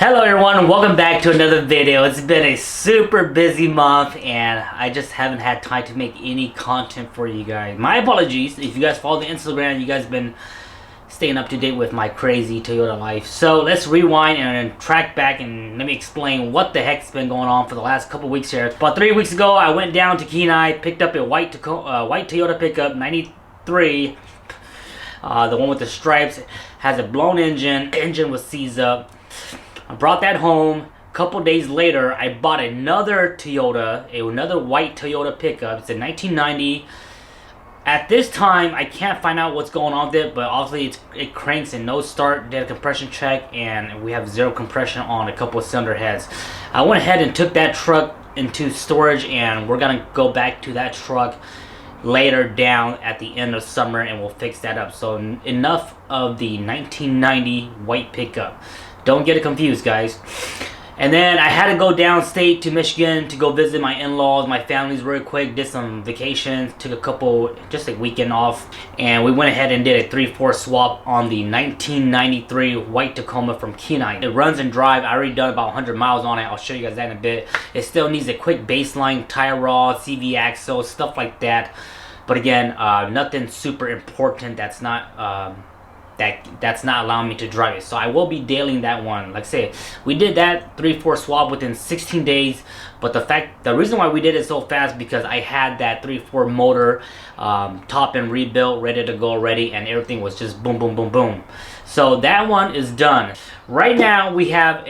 Hello everyone, welcome back to another video. It's been a super busy month and I just haven't had time to make any content for you guys. My apologies. If you guys follow the Instagram, you guys have been staying up to date with my crazy Toyota life. So let's rewind and track back and let me explain what the heck's been going on for the last couple weeks here. About 3 weeks ago, I went down to Kenai, picked up a white Toyota pickup, 93. The one with the stripes, has a blown engine. The engine was seized up. I brought that home. A couple days later, I bought another white Toyota pickup. It's a 1990. At this time, I can't find out what's going on with it, but obviously it cranks and no start. Did a compression check, and we have zero compression on a couple of cylinder heads. I went ahead and took that truck into storage, and we're gonna go back to that truck later down at the end of summer, and we'll fix that up. So enough of the 1990 white pickup. Don't get it confused, guys. And then I had to go downstate to Michigan to go visit my in-laws, my families real quick, did some vacations, took just a weekend off, and we went ahead and did a 3/4 swap on the 1993 white Tacoma from Kenai. It runs and drive. I already done about 100 miles on it. I'll show you guys that in a bit. It still needs a quick baseline, tire rod, CV axle, stuff like that. But again, nothing super important. That's not allowing me to drive it, so I will be detailing that one. Like I say, we did that 3/4 swap within 16 days, but the reason why we did it so fast because I had that 3/4 motor top and rebuilt, ready to go already, and everything was just boom boom boom boom. So that one is done. Right now we have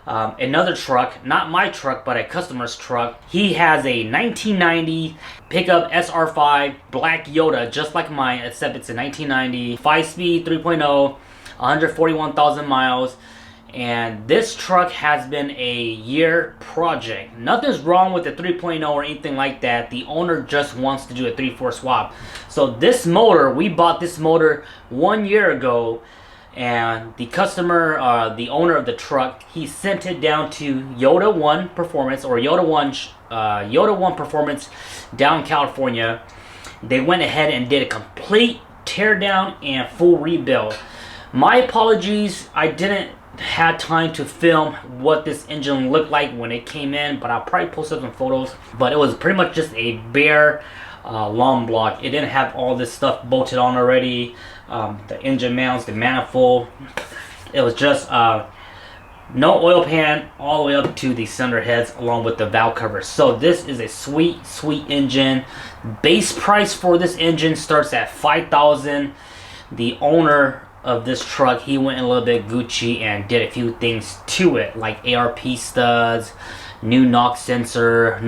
another truck, not my truck, but a customer's truck. He has a 1990 pickup SR5 black Yoda, just like mine, except it's a 1990 5-speed 3.0, 141,000 miles. And this truck has been a year project. Nothing's wrong with the 3.0 or anything like that. The owner just wants to do a 3/4 swap. So this motor, we bought this motor 1 year ago, and the customer, the owner of the truck, he sent it down to Yoda One Performance, or Yoda One Performance down in California. They went ahead and did a complete teardown and full rebuild. My apologies, I didn't have time to film what this engine looked like when it came in, but I'll probably post up some photos. But it was pretty much just a bare long block. It didn't have all this stuff bolted on already. The engine mounts, the manifold. It was just no oil pan all the way up to the cylinder heads along with the valve covers. So this is a sweet engine. Base price for this engine starts at $5,000. The owner of this truck, he went a little bit Gucci and did a few things to it, like ARP studs, new knock sensor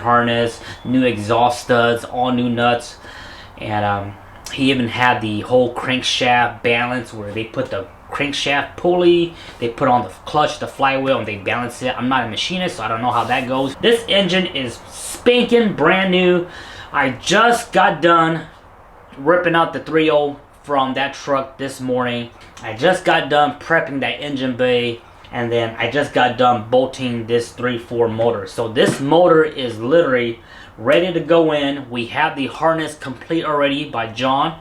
harness, new exhaust studs, all new nuts, and he even had the whole crankshaft balance where they put the crankshaft pulley, they put on the clutch, the flywheel, and they balance it. I'm not a machinist, so I don't know how that goes. This engine is spanking brand new. I just got done ripping out the 3.0 from that truck this morning. I just got done prepping that engine bay, and then I just got done bolting this 3/4 motor. So this motor is literally ready to go in. We have the harness complete already by John.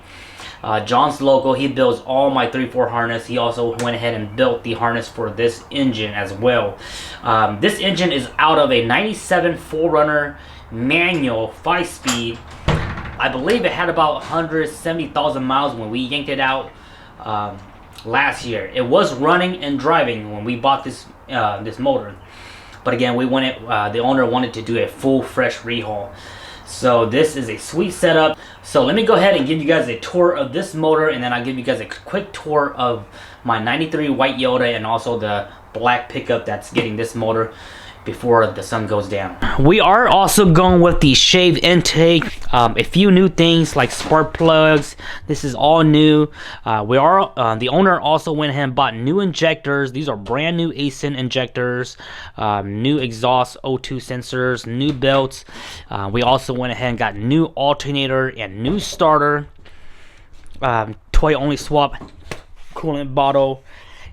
John's local. He builds all my 3/4 harness. He also went ahead and built the harness for this engine as well. This engine is out of a 97 4Runner manual 5-speed. I believe it had about 170,000 miles when we yanked it out last year. It was running and driving when we bought this motor, but again, the owner wanted to do a full fresh rehaul. So this is a sweet setup. So let me go ahead and give you guys a tour of this motor, and then I'll give you guys a quick tour of my 93 white Yoda and also the black pickup that's getting this motor before the sun goes down. We are also going with the shave intake. A few new things like spark plugs. This is all new. The owner also went ahead and bought new injectors. These are brand new ASIN injectors, new exhaust O2 sensors, new belts. We also went ahead and got new alternator and new starter. Toy only swap coolant bottle.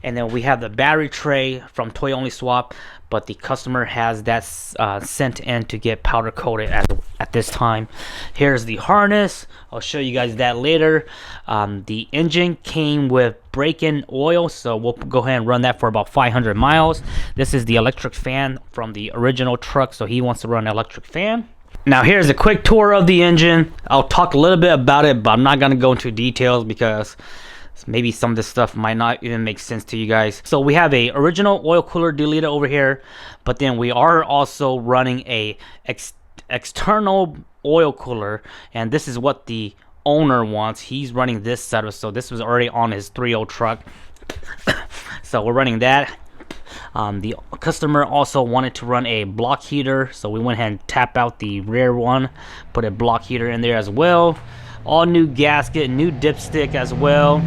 And then we have the battery tray from Toy Only Swap, but the customer has that sent in to get powder coated at this time. Here's the harness. I'll show you guys that later. The engine came with break-in oil, so we'll go ahead and run that for about 500 miles. This is the electric fan from the original truck, so he wants to run an electric fan. Now here's a quick tour of the engine. I'll talk a little bit about it, but I'm not going to go into details because maybe some of this stuff might not even make sense to you guys. So we have a original oil cooler deleted over here, but then we are also running a external oil cooler, and this is what the owner wants. He's running this setup, so this was already on his 3.0 truck. So we're running that. The customer also wanted to run a block heater, so we went ahead and tapped out the rear one, put a block heater in there as well. All new gasket, new dipstick as well,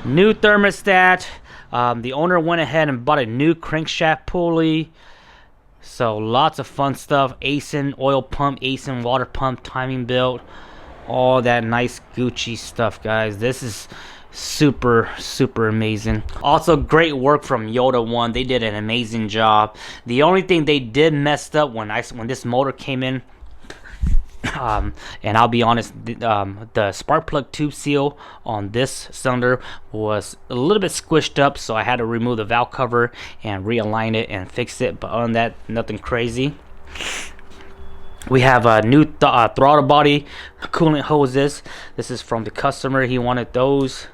new thermostat. The owner went ahead and bought a new crankshaft pulley. So lots of fun stuff. ASIN oil pump, ASIN water pump, timing belt, all that nice Gucci stuff, guys. This is super amazing. Also great work from Yoda One. They did an amazing job. The only thing they did messed up when this motor came in, and I'll be honest, the spark plug tube seal on this cylinder was a little bit squished up, so I had to remove the valve cover and realign it and fix it. But other than that, nothing crazy. We have a new throttle body, coolant hoses. This is from the customer. He wanted those.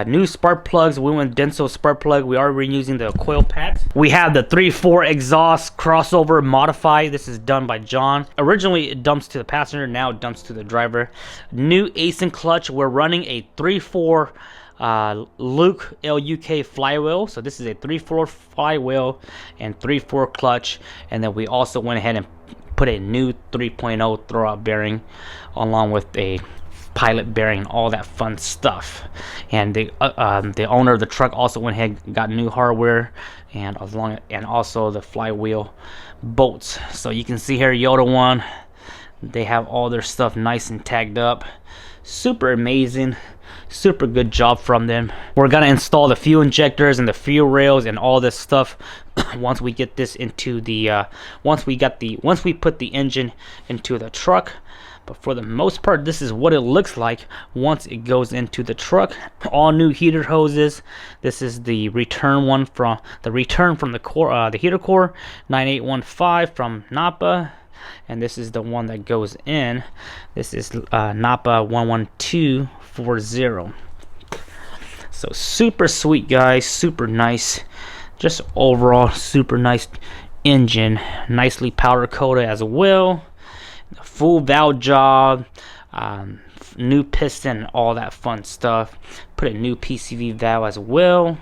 New spark plugs. We went Denso spark plug. We are reusing the coil pads. We have the 3.4 exhaust crossover modified. This is done by John. Originally it dumps to the passenger, now it dumps to the driver. New ASIN clutch. We're running a 3.4 Luke LUK flywheel. So this is a 3.4 flywheel and 3.4 clutch. And then we also went ahead and put a new 3.0 throwout bearing along with a pilot bearing, all that fun stuff. And the owner of the truck also went ahead and got new hardware and also the flywheel bolts. So you can see here, Yoda One, they have all their stuff nice and tagged up. Super amazing, super good job from them. We're gonna install the fuel injectors and the fuel rails and all this stuff once we get this into the once we put the engine into the truck. But for the most part, this is what it looks like once it goes into the truck. All new heater hoses. This is the return one from the core, the heater core 9815 from Napa. And this is the one that goes in. This is Napa 11240. So super sweet, guys, super nice. Just overall super nice engine, nicely powder coated as well. Full valve job, new piston, all that fun stuff. Put a new PCV valve as well.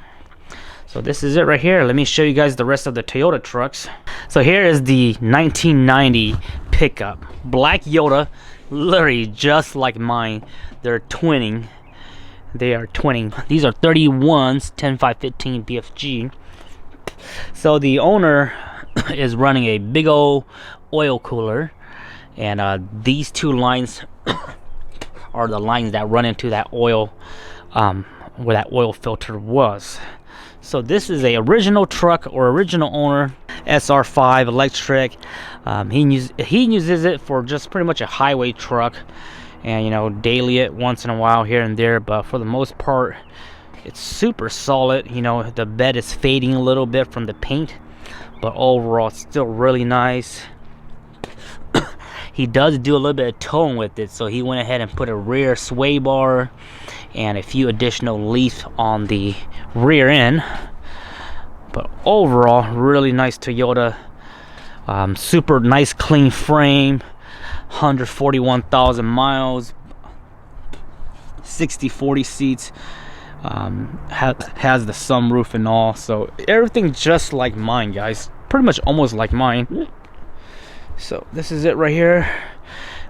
So this is it right here. Let me show you guys the rest of the Toyota trucks. So here is the 1990 pickup. Black Yoda, literally just like mine. They're twinning. They are twinning. These are 31s, 10515 BFG. So the owner is running a big old oil cooler. And these two lines are the lines that run into that oil, where that oil filter was. So this is a original truck or original owner, SR5 electric. He uses it for just pretty much a highway truck, and daily it once in a while here and there. But for the most part, it's super solid. The bed is fading a little bit from the paint, but overall it's still really nice. He does do a little bit of towing with it, so he went ahead and put a rear sway bar and a few additional leaf on the rear end. But overall, really nice Toyota. Super nice clean frame, 141,000 miles, 60/40 seats, has the sunroof and all. So everything just like mine, guys, pretty much almost like mine. So this is it right here.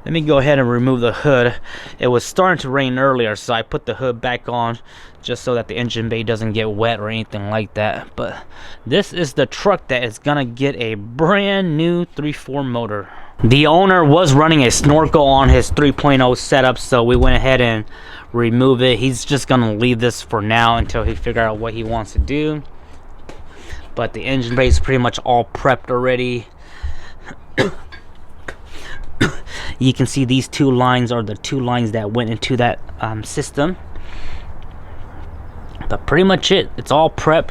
Let me go ahead and remove the hood. It was starting to rain earlier, so I put the hood back on just so that the engine bay doesn't get wet or anything like that. But this is the truck that is gonna get a brand new 3.4 motor. The owner was running a snorkel on his 3.0 setup, so we went ahead and removed it. He's just gonna leave this for now until he figure out what he wants to do. But the engine bay is pretty much all prepped already. You can see these two lines are the two lines that went into that system. But pretty much it's all prepped.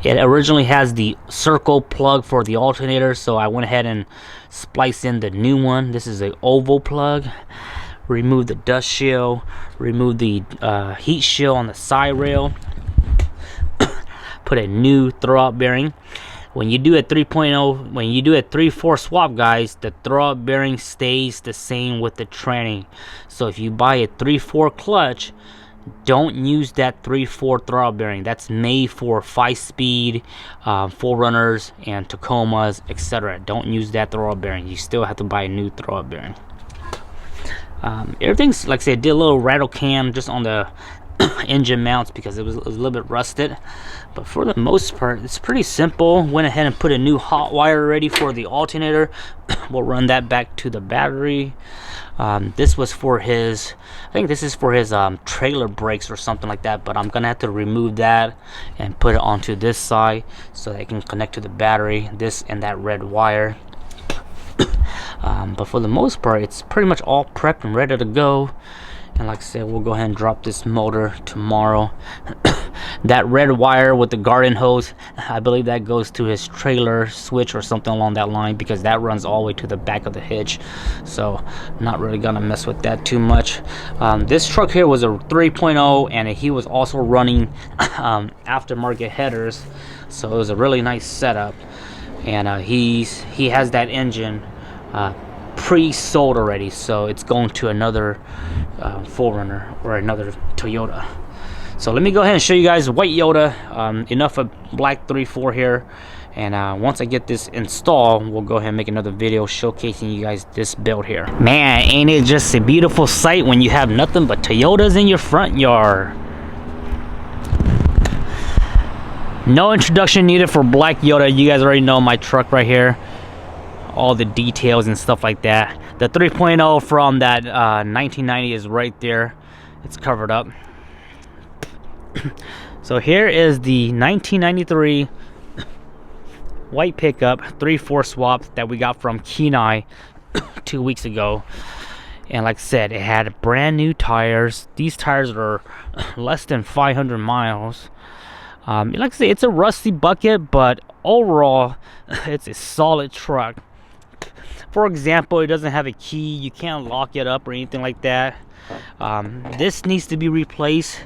It originally has the circle plug for the alternator, so I went ahead and spliced in the new one. This is an oval plug. Remove the dust shield, remove the heat shield on the side rail, put a new throwout bearing. When you do a 3.0, when you do a 3/4 swap, guys, the throwout bearing stays the same with the tranny. So if you buy a 3/4 clutch, don't use that 3/4 throwout bearing. That's made for 5-speed 4Runners and Tacomas, etc. Don't use that throwout bearing. You still have to buy a new throwout bearing. Everything's, like I said, did a little rattle cam just on the engine mounts because it was a little bit rusted, but for the most part it's pretty simple. Went ahead and put a new hot wire ready for the alternator. We'll run that back to the battery. This was for his, I think this is for his trailer brakes or something like that, but I'm gonna have to remove that and put it onto this side so that it can connect to the battery, this and that red wire. But for the most part it's pretty much all prepped and ready to go. And like I said, we'll go ahead and drop this motor tomorrow. That red wire with the garden hose, I believe that goes to his trailer switch or something along that line, because that runs all the way to the back of the hitch. So not really gonna mess with that too much. This truck here was a 3.0 and he was also running aftermarket headers, so it was a really nice setup. And he has that engine pre-sold already, so it's going to another 4Runner or another Toyota. So let me go ahead and show you guys white Yoda. Enough of black 3.4 here, and once I get this installed, we'll go ahead and make another video showcasing you guys this build here. Man, ain't it just a beautiful sight when you have nothing but Toyotas in your front yard. No introduction needed for black Yoda. You guys already know my truck right here, all the details and stuff like that. The 3.0 from that 1990 is right there. It's covered up. So here is the 1993 white pickup 3/4 swap that we got from Kenai 2 weeks ago. And like I said, it had brand new tires. These tires are less than 500 miles. Like I say, it's a rusty bucket, but overall it's a solid truck. For example, it doesn't have a key, you can't lock it up or anything like that. This needs to be replaced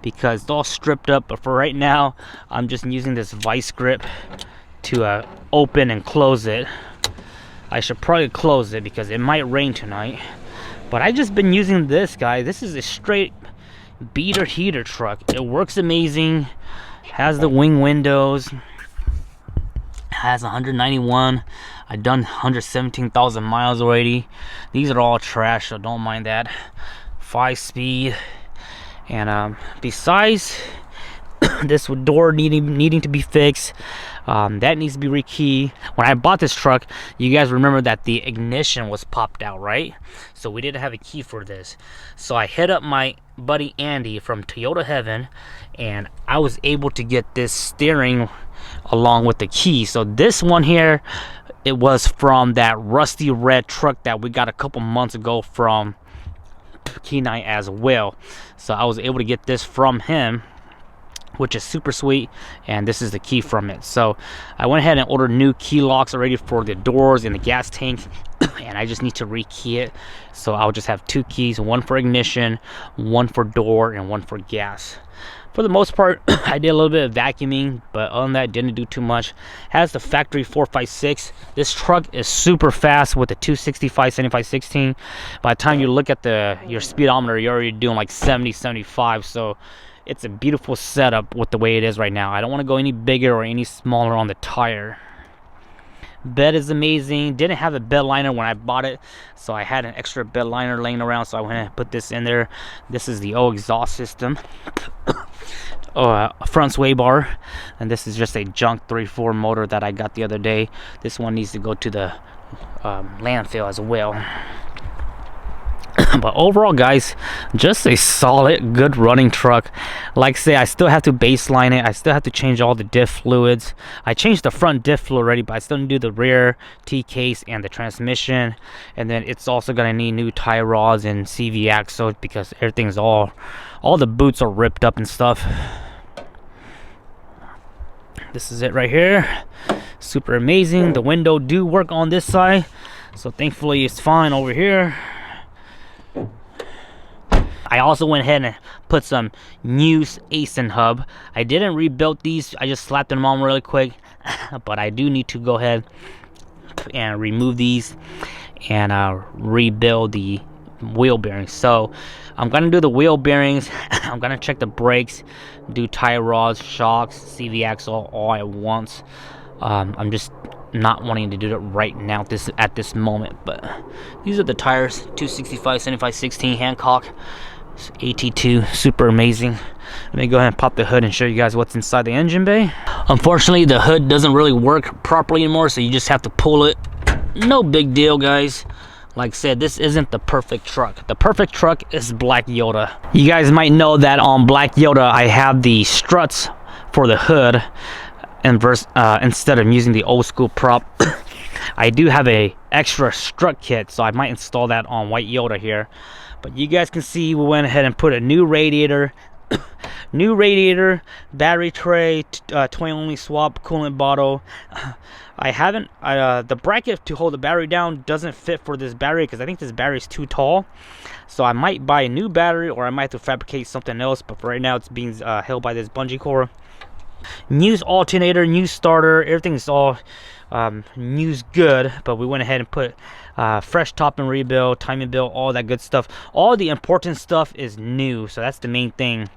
because it's all stripped up, but for right now I'm just using this vice grip to open and close it. I should probably close it because it might rain tonight, but I just been using this, guy. This is a straight beater heater truck. It works amazing, has the wing windows, has 191. I've done 117,000 miles already. These are all trash, so don't mind that. 5-speed. And besides this door needing to be fixed, that needs to be rekeyed. When I bought this truck, you guys remember that the ignition was popped out, right? So we didn't have a key for this. So I hit up my buddy Andy from Toyota Heaven, and I was able to get this steering along with the key. So this one here, it was from that rusty red truck that we got a couple months ago from Kenai as well. So I was able to get this from him, which is super sweet, and this is the key from it. So I went ahead and ordered new key locks already for the doors and the gas tank, and I just need to rekey it. So I'll just have 2 keys, one for ignition, one for door, and one for gas. For the most part, I did a little bit of vacuuming, but other than that, didn't do too much. Has the factory 456. This truck is super fast with the 265 75/16. By the time you look at your speedometer, you're already doing like 70 75. So it's a beautiful setup with the way it is right now. I don't want to go any bigger or any smaller on the tire. Bed is amazing. Didn't have a bed liner when I bought it, so I had an extra bed liner laying around, so I went and put this in there. This is the O exhaust system. Front sway bar, and this is just a junk 3.4 motor that I got the other day. This one needs to go to the landfill as well. But overall, guys, just a solid, good running truck. Like I say, I still have to baseline it. I still have to change all the diff fluids. I changed the front diff fluid already, but I still need to do the rear T-case and the transmission. And then it's also gonna need new tie rods and CV axle because everything's all the boots are ripped up and stuff. This is it right here. Super amazing. The window do work on this side, so thankfully it's fine over here. I also went ahead and put some new ASIN hub. I didn't rebuild these, I just slapped them on really quick, but I do need to go ahead and remove these and rebuild the wheel bearings. So I'm gonna do the wheel bearings. I'm gonna check the brakes, do tie rods, shocks, CV axle all at once. I'm just not wanting to do it right now at this moment, but these are the tires. 265 75 16 Hancock AT2, super amazing. Let me go ahead and pop the hood and show you guys what's inside the engine bay. Unfortunately, the hood doesn't really work properly anymore, so you just have to pull it. No big deal, guys. Like I said, this isn't the perfect truck. The perfect truck is Black Yoda. You guys might know that on Black Yoda I have the struts for the hood, and instead of using the old school prop I do have a extra strut kit, so I might install that on White Yoda here. But you guys can see we went ahead and put a new radiator, battery tray, toy only swap, coolant bottle. I haven't the bracket to hold the battery down doesn't fit for this battery because I think this battery is too tall, so I might buy a new battery or I might have to fabricate something else, but for right now it's being held by this bungee cord. New alternator, new starter, everything's all news good, but we went ahead and put fresh top and rebuild, timing build, all that good stuff. All the important stuff is new, so that's the main thing.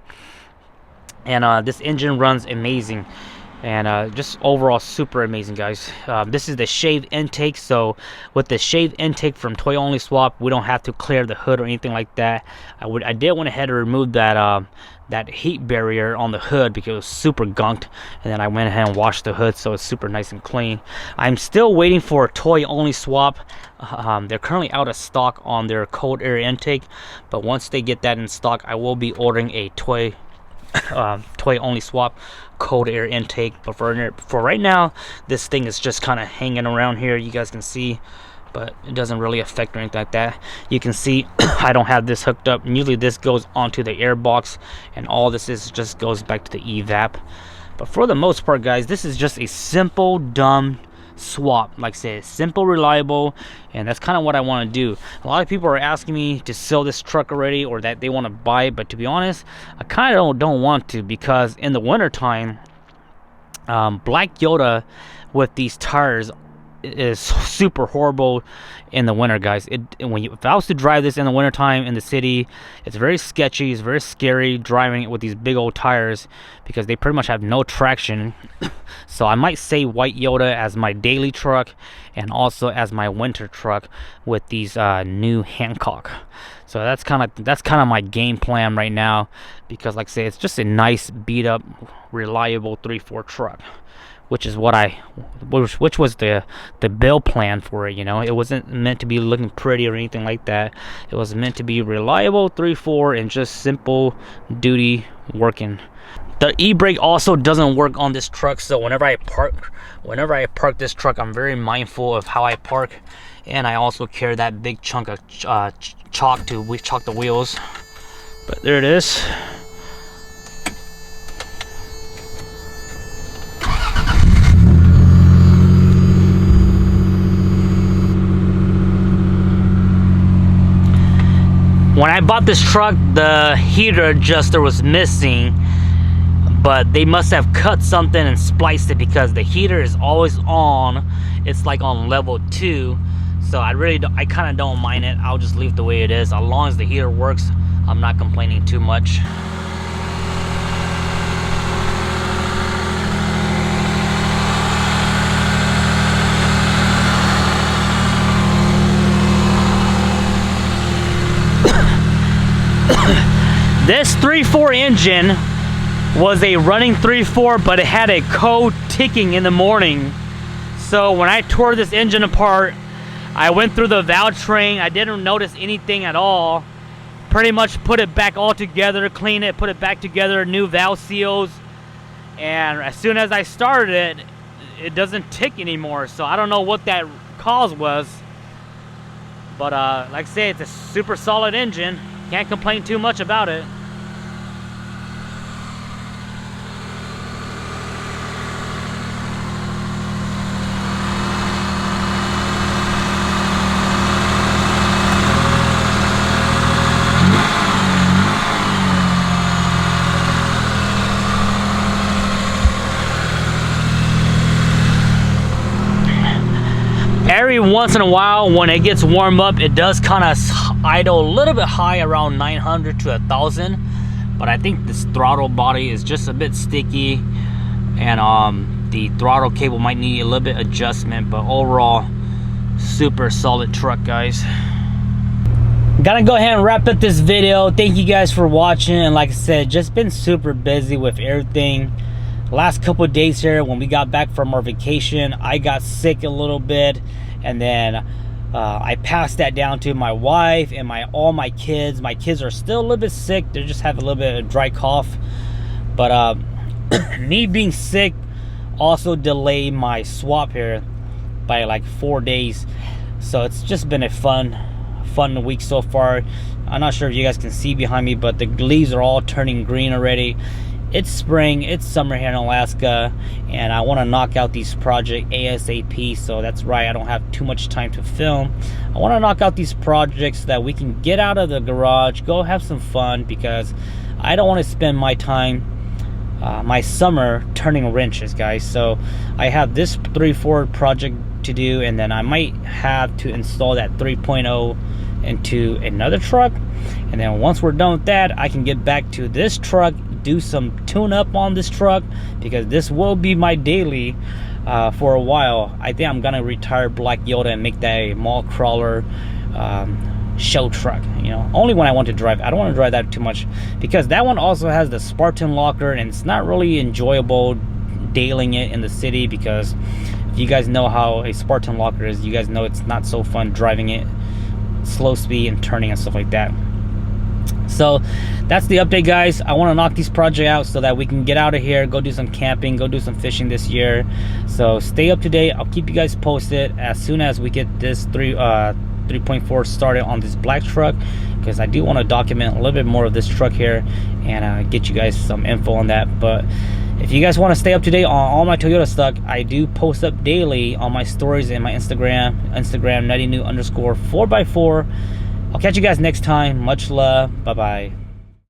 And this engine runs amazing, and just overall super amazing, guys. This is the shave intake, so with the shave intake from Toy Only Swap, we don't have to clear the hood or anything like that. I did went ahead and remove that that heat barrier on the hood because it was super gunked, and then I went ahead and washed the hood so it's super nice and clean. I'm still waiting for a Toy Only Swap. They're currently out of stock on their cold air intake, but once they get that in stock, I will be ordering a Toy Only Swap cold air intake. But for right now, this thing is just kind of hanging around here, you guys can see, but it doesn't really affect or anything like that. You can see I don't have this hooked up. Usually this goes onto the air box, and all this is just goes back to the evap. But for the most part, guys, this is just a simple, dumb swap. Like I said, simple, reliable, and that's kind of what I want to do. A lot of people are asking me to sell this truck already, or that they want to buy it, but to be honest, I kind of don't want to, because in the winter time, Black Yoda with these tires is super horrible in the winter, guys. If I was to drive this in the winter time in the city, it's very sketchy, it's very scary driving it with these big old tires because they pretty much have no traction. So I might say White Yoda as my daily truck and also as my winter truck with these new Hancock. So that's kind of my game plan right now, because like I say, it's just a nice beat up reliable 3.4 truck, which is which was the build plan for it. You know, it wasn't meant to be looking pretty or anything like that. It was meant to be reliable 3.4 and just simple duty working. The e-brake also doesn't work on this truck, so whenever I park this truck, I'm very mindful of how I park, and I also carry that big chunk of chalk to chalk the wheels. But there it is. When I bought this truck, the heater adjuster was missing, but they must have cut something and spliced it, because the heater is always on. It's like on level 2, so I kind of don't mind it. I'll just leave it the way it is. As long as the heater works, I'm not complaining too much. This 3.4 engine was a running 3.4, but it had a code ticking in the morning. So when I tore this engine apart, I went through the valve train. I didn't notice anything at all. Pretty much put it back all together, clean it, put it back together, new valve seals. And as soon as I started it, it doesn't tick anymore. So I don't know what that cause was. But like I say, it's a super solid engine. Can't complain too much about it. Every once in a while, when it gets warm up, it does kind of idle a little bit high, around 900 to 1,000. But I think this throttle body is just a bit sticky, and the throttle cable might need a little bit adjustment. But overall, super solid truck, guys. Gotta go ahead and wrap up this video. Thank you guys for watching. And like I said, just been super busy with everything. Last couple of days here, when we got back from our vacation, I got sick a little bit, and then I passed that down to my wife and all my kids. My kids are still a little bit sick. They just have a little bit of dry cough. But me being sick also delayed my swap here by like 4 days. So it's just been a fun week so far. I'm not sure if you guys can see behind me, but the leaves are all turning green already. It's spring, it's summer here in Alaska, and I want to knock out these projects ASAP. So that's right, I don't have too much time to film. I want to knock out these projects so that we can get out of the garage, go have some fun, because I don't want to spend my time, my summer, turning wrenches, guys. So I have this 3.4 project to do, and then I might have to install that 3.0 into another truck. And then once we're done with that, I can get back to this truck, do some tune up on this truck, because this will be my daily for a while. I think I'm gonna retire Black Yoda and make that a mall crawler show truck, you know, only when I want to drive. I don't want to drive that too much, because that one also has the Spartan locker, and it's not really enjoyable dailing it in the city, because if you guys know how a Spartan locker is, you guys know it's not so fun driving it slow speed and turning and stuff like that. So that's the update, guys. I want to knock these projects out so that we can get out of here, go do some camping, go do some fishing this year. So stay up to date. I'll keep you guys posted as soon as we get this 3.4 started on this black truck, because I do want to document a little bit more of this truck here and get you guys some info on that. But if you guys want to stay up to date on all my Toyota stuff, I do post up daily on my stories and my Instagram NuttyNu_4x4. I'll catch you guys next time. Much love. Bye-bye.